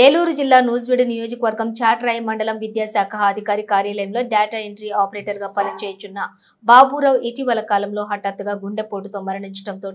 ఏలూరు జిల్లా నూజివీడు నియోజకవర్గం చాట్రాయి మండలం విద్యాశాఖ అధికారి కార్యాలయంలో డేటా ఎంట్రీ ఆపరేటర్ గా పనిచేయుచున్న బాబురావు ఇటీవల కాలంలో హఠాత్తుగా గుండెపోటుతో మరణించడంతో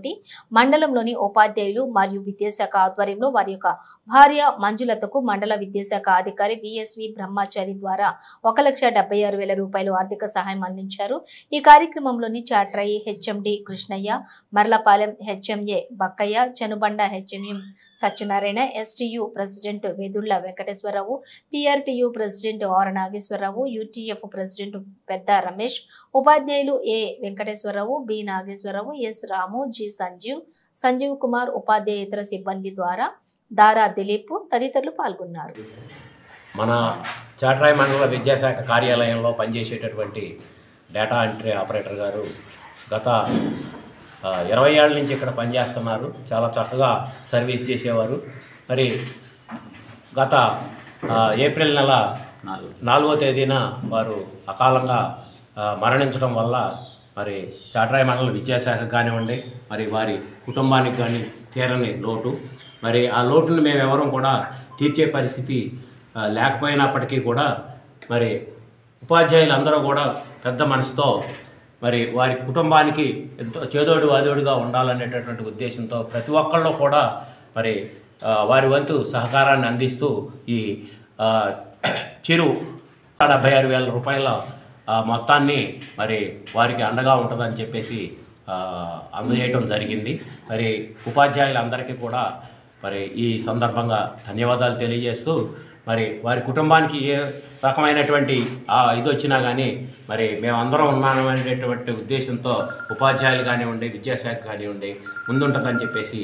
మండలంలోని ఉపాధ్యాయులు మరియు విద్యాశాఖ ఆధ్వర్యంలో వారి యొక్క భార్య మంజులతకు మండల విద్యాశాఖ అధికారి విఎస్వి బ్రహ్మచారి ద్వారా 1,76,000 రూపాయలు ఆర్థిక సహాయం అందించారు. ఈ కార్యక్రమంలోని Chatrai HMD Krishnaiah, Marlapalem HMA Bakkaiah, Chenubanda HMM Satyanarayana, STU president Vedulla Venkateswara Rao, PRTU president R Nageswara Rao, UTF president పెద్ద రమేష్, ఉపాధ్యాయులు A Venkateswara Rao, B Nageswara Rao, S Ramu, G Sanjeev Kumar, ఉపాధ్యాయేతర సిబ్బంది ద్వారా దారా దిలీప్ తదితరులు పాల్గొన్నారు. మన చాట్రాయి మండల విద్యాశాఖ కార్యాలయంలో పనిచేసేటటువంటి డేటా ఎంట్రీ ఆపరేటర్ గారు గత 20 ఏళ్ల నుంచి ఇక్కడ పనిచేస్తున్నారు. చాలా చక్కగా సర్వీస్ చేసేవారు. మరి గత ఏప్రిల్ నెల 4వ తేదీన వారు అకాలంగా మరణించడం వల్ల మరి చాట్రాయి మండల విద్యాశాఖ కానివ్వండి, మరి వారి కుటుంబానికి కానీ తీరని లోటు. మరి ఆ లోటును మేమెవరం కూడా తీర్చే పరిస్థితి లేకపోయినప్పటికీ కూడా మరి ఉపాధ్యాయులందరూ కూడా పెద్ద మనసుతో మరి వారి కుటుంబానికి ఎంతో చేదోడు వాదోడుగా ఉండాలనేటటువంటి ఉద్దేశంతో ప్రతి ఒక్కళ్ళు కూడా మరి వారి వంతు సహకారాన్ని అందిస్తూ ఈ చిరు 76,000 రూపాయల మొత్తాన్ని మరి వారికి అండగా ఉంటుందని చెప్పేసి అందజేయటం జరిగింది. మరి ఉపాధ్యాయులందరికీ కూడా మరి ఈ సందర్భంగా ధన్యవాదాలు తెలియజేస్తూ మరి వారి కుటుంబానికి ఏ రకమైనటువంటి ఇది వచ్చినా కానీ మరి మేమందరం ఉన్నామనేటువంటి ఉద్దేశంతో ఉపాధ్యాయులు కానివ్వండి, విద్యాశాఖ కానివ్వండి ముందుంటుందని చెప్పేసి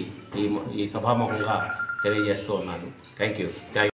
ఈ సభాముఖంగా తెలియజేస్తూ ఉన్నాను. Thank you.